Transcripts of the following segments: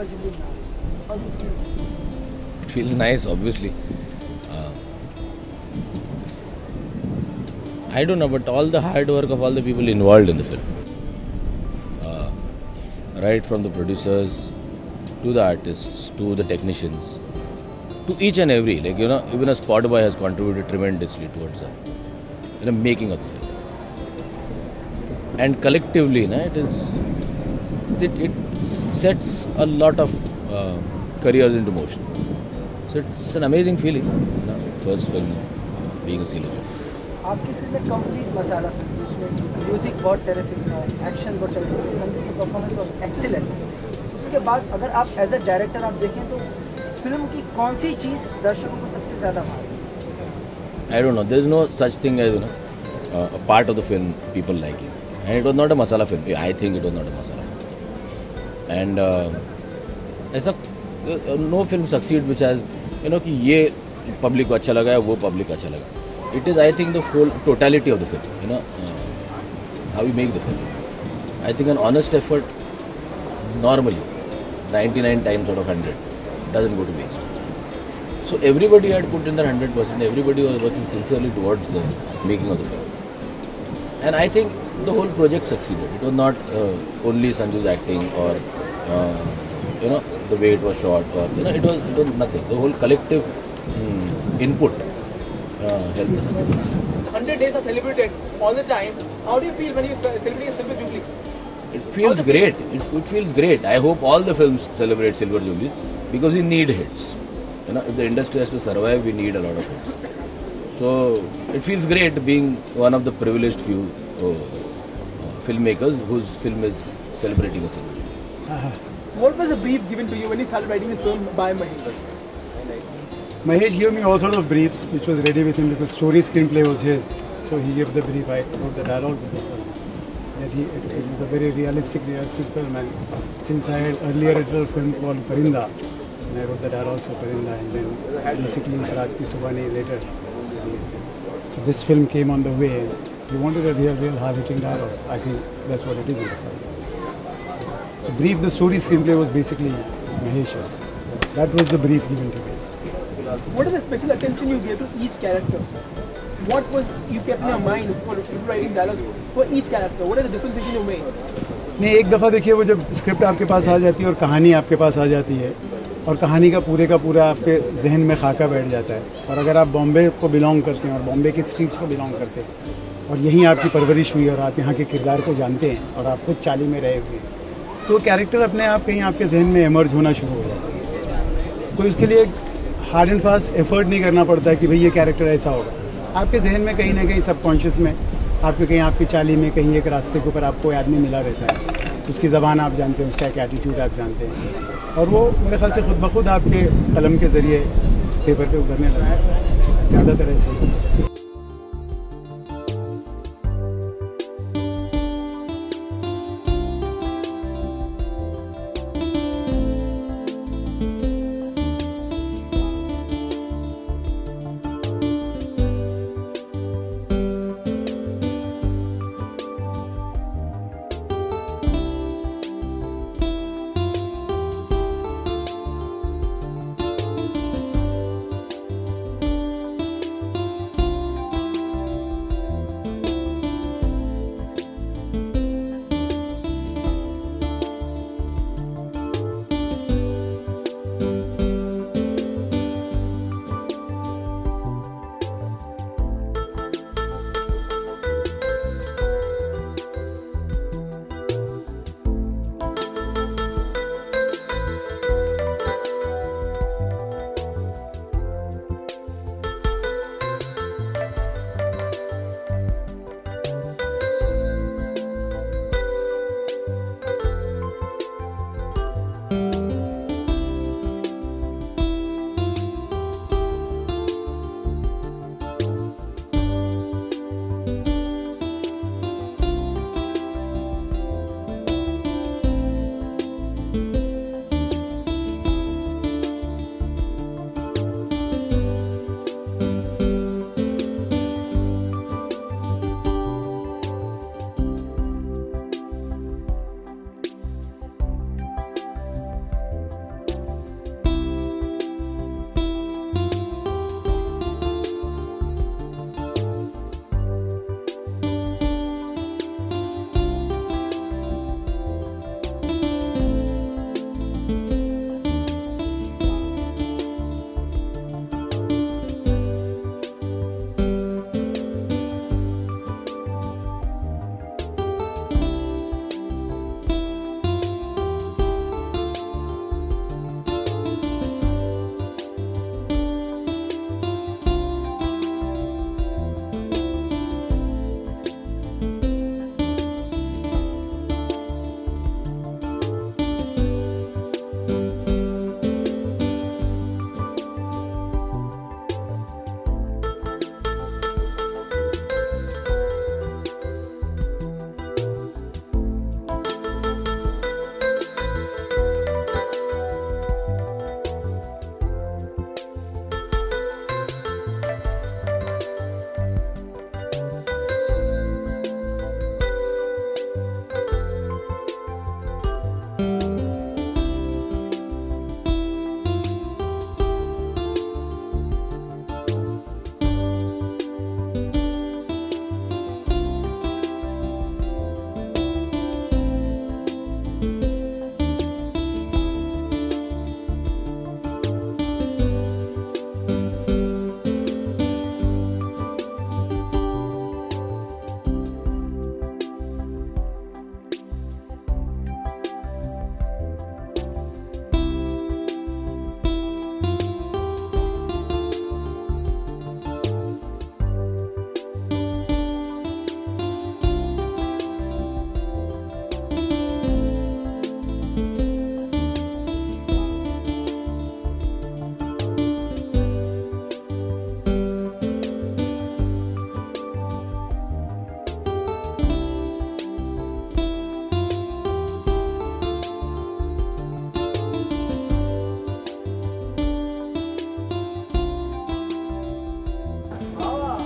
Silver Jubilee now. How do you feel? It feels nice, obviously. I don't know, but all the hard work of all the people involved in the film, right from the producers to the artists to the technicians to each and every, like, you know, even a spot boy has contributed tremendously towards the making of the film. And collectively, it sets a lot of careers into motion. So it's an amazing feeling, first film being a Silver Jubilee. आपकी film में complete मसाला film, उसमें music बहुत terrific है, action बहुत terrific है, संजू की performance was excellent. उसके बाद अगर आप एज अ डायरेक्टर आप देखें तो फिल्म की कौन सी चीज़ दर्शकों को सबसे ज़्यादा भाई? I don't know. There is no such thing as, a part of the film people like it. And it was not a masala film. I think it was not a masala film. And ऐसा no film succeed which has, कि ये public को अच्छा लगा है, वो public को अच्छा लगा. It is, I think, the whole totality of the film. How you make the film. I think an honest effort, normally, 99 times out of 100, doesn't go to waste. So everybody had put in their 100%. Everybody was working sincerely towards the making of the film. And I think the whole project succeeded. It was not only Sanju's acting or the way it was shot, or it was nothing. The whole collective input helped the success. 100 days are celebrated all the time. How do you feel when you celebrate Silver Jubilee? It feels great. It feels great. I hope all the films celebrate Silver Jubilee because we need hits. If the industry has to survive, we need a lot of hits. So it feels great being one of the privileged few filmmakers whose film is celebrating a Silver Jubilee. What was the brief given to you when you started writing the film by Mahesh? Mahesh gave me all sorts of briefs, which was ready with him because story screenplay was his. So he gave the brief. I wrote the dialogues of the film. It was a very realistic film. And since I had earlier written a film called Parinda, and I wrote the dialogues for Parinda, and then basically Raat Ki Subhani later. So this film came on the way. He wanted a real hard-hitting dialogues. I think that's what it is in the film. So brief, the story screenplay was basically Mahesh's. That was the brief given to me. What is the special attention you gave to each character? What was you kept in your mind for writing dialogues for each character? What are the different decisions you made? नहीं, एक दफ़ा देखिए वो जब script आपके पास आ जाती है और कहानी आपके पास आ जाती है और कहानी का पूरा आपके जहन में खाका बैठ जाता है, और अगर आप बॉम्बे को बिलोंग करते हैं और बॉम्बे की स्ट्रीट्स को बिलोंग करते हैं और यहीं आपकी परवरिश हुई और आप यहाँ के किरदार को जानते हैं और आप खुद चाली में रहे हुए हैं, तो कैरेक्टर अपने आप कहीं आपके जहन में इमर्ज होना शुरू हो जाता है। तो इसके लिए हार्ड एंड फास्ट एफर्ट नहीं करना पड़ता है कि भाई ये कैरेक्टर ऐसा होगा। आपके जहन में कहीं ना कहीं सबकॉन्शियस में आपके कहीं आपकी चाली में कहीं एक रास्ते के ऊपर आपको आदमी मिला रहता है, उसकी ज़बान आप जानते हैं, उसका एक एटीट्यूड आप जानते हैं, और वो मेरे ख्याल से खुद ब खुद आपके कलम के ज़रिए पेपर पे उतरने लगा है। ज़्यादातर ऐसे ही।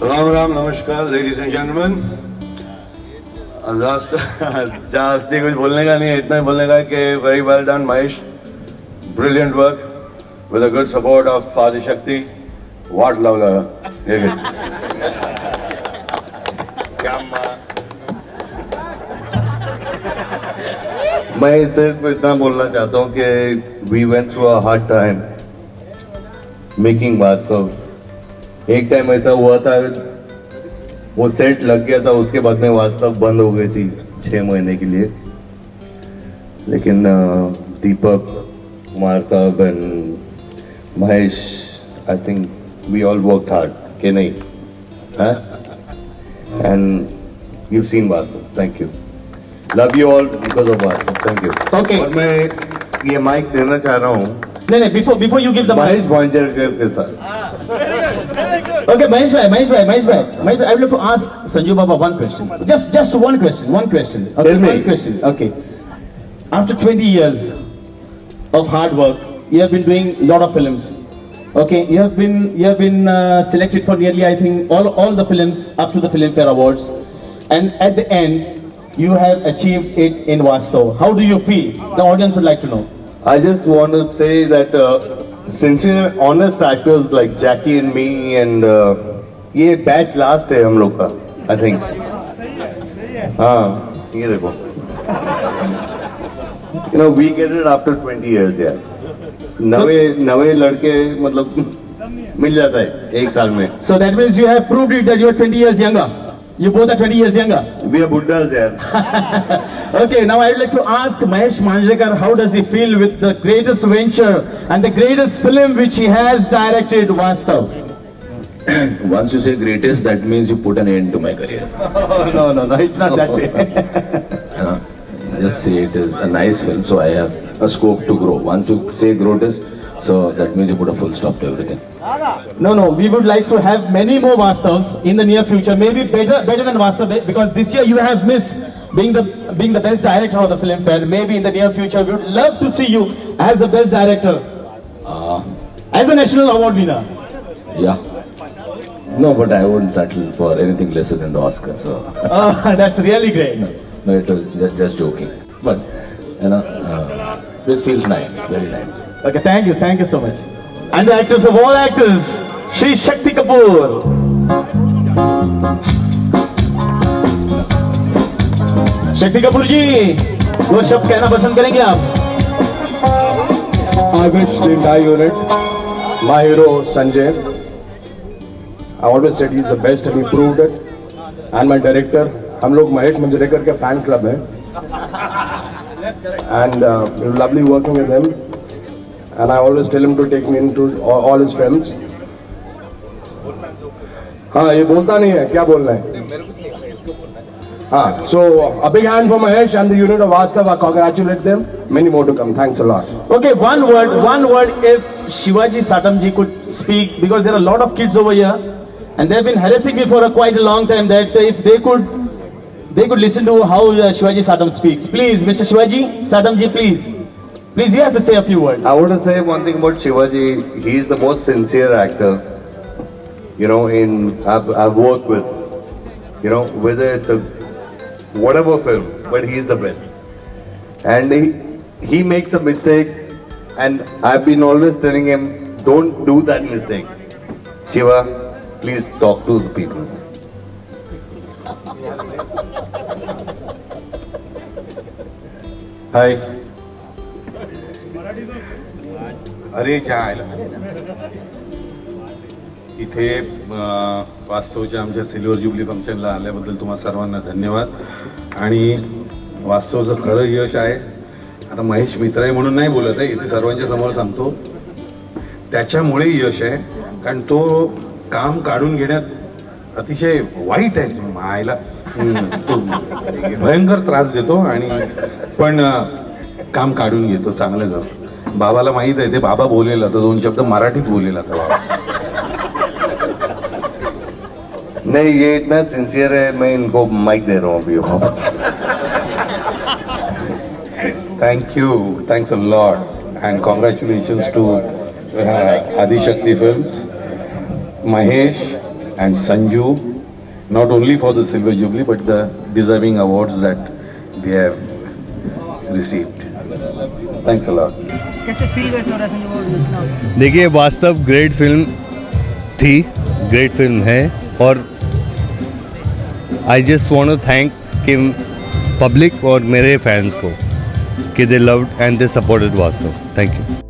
Ram Ram, Namaskar, ladies and gentlemen. जास्ती कुछ बोलने का नहीं है, इतना ही बोलने का कि very well done, Mahesh. Brilliant work with a good support of Adi Shakti. What love लगा, ये क्या मैं सिर्फ इतना बोलना चाहता हूँ कि we went through a hard time making Vastav. एक टाइम ऐसा हुआ था, वो सेट लग गया था, उसके बाद में वास्तव बंद हो गई थी 6 महीने के लिए. लेकिन Deepak Kumar sahab and Mahesh, I think we all worked hard, के नहीं? And you seen Vaastav. Thank you. Love you all because of Vaastav. Thank you. Okay, और मैं ये माइक देना चाह रहा हूँ. नहीं, before you give the Mahesh Manjrekar के साथ. Okay, Mahesh bhai, I would like to ask Sanju Baba one question. Just one question. Okay, Tell me. one question. Okay. After 20 years of hard work, you have been doing a lot of films. Okay, you have been selected for nearly, I think, all the films up to the Filmfare Awards, and at the end, you have achieved it in Vastav. How do you feel? The audience would like to know. I just want to say that sincere, honest actors like Jackie and me and ये batch last है हम लोग का, I think. हाँ, ये देखो. You know, we get it after 20 years, यार. नवे लड़के मतलब मिल जाता है एक साल में. So that means you have proved it that you are 20 years younger. You both are 20 years younger. We are buddhas, yaar. Okay, now I would like to ask Mahesh Manjrekar, how does he feel with the greatest venture and the greatest film which he has directed, Vastav? Once you say greatest, that means you put an end to my career. No, it's not that way. Just say it is a nice film, so I have a scope to grow. Once you say greatest, so that means you put a full stop to everything. No, we would like to have many more Vastavs in the near future. Maybe better than Vastav, because this year you have missed being the best director of the Filmfare. Maybe in the near future we would love to see you as the best director, as a national award winner. Yeah. No, but I wouldn't settle for anything lesser than the Oscar. So. That's really great. No, it was just joking. But you know, this feels nice, very nice. Okay, thank you so much. And the actors of all actors, Shri Shakti Kapoor. Shakti Kapoor जी, वो शब्द कहना पसंद करेंगे आप? I wish the entire unit, my hero Sanjay. I always said he's the best and he proved it. And my director, हम लोग महेश मंजरेकर के fan club हैं. And it was lovely working with him. And I always tell him to take me into all his films. हाँ, ये बोलता नहीं है, क्या बोलना है? हाँ, so a big hand for Mahesh and the unit of Vastav. I congratulate them. Many more to come. Thanks a lot. Okay, one word. If Shivaji Satam ji could speak, because there are a lot of kids over here, and they have been harassing me for quite a long time. That if they could listen to how Shivaji Satam speaks. Please, Mr. Shivaji Satam ji, please, you have to say a few words. I want to say one thing about Shivaji. He is the most sincere actor. You know, I've worked with. You know, whether it's a whatever film, but he's the best. And he makes a mistake, and I've been always telling him, don't do that mistake. Shiva, please talk to the people. Hi. अरे जायला इथे वास्तवच्या आमच्या silver jubilee फंक्शनला आल्याबद्दल तुम्हा सर्वांना धन्यवाद. आणि वास्तवचं खरं यश आहे, आता महेश मित्र आहे म्हणून नाही बोलत आहे, इथे सर्वांच्या समोर सांगतो, त्याच्यामुळे यश आहे. कारण तो काम काढून घेण्यात अतिशय वाईट आहे, मायला तो भयंकर त्रास देतो आणि पण काम काढून घेतो चांगलं करतो. बाबाला माहित आहे, ते बाबा बोलेल आता 2 शब्द मराठीत बोलेल आता बाबा. नहीं, ये इतना सिंसियर है, मैं इनको माइक दे रहा हूँ अभी वापस. Thank you, thanks a lot, and congratulations to Adishakti Films, Mahesh and Sanju, not only for the Silver Jubilee but the deserving awards that they have received. Thanks a lot. कैसे feel कैसे हो रहा है संजू? देखिए, Vaastav great film थी, great film है, और I just want to thank him public और मेरे फैंस को कि they loved and they supported Vaastav. Thank you.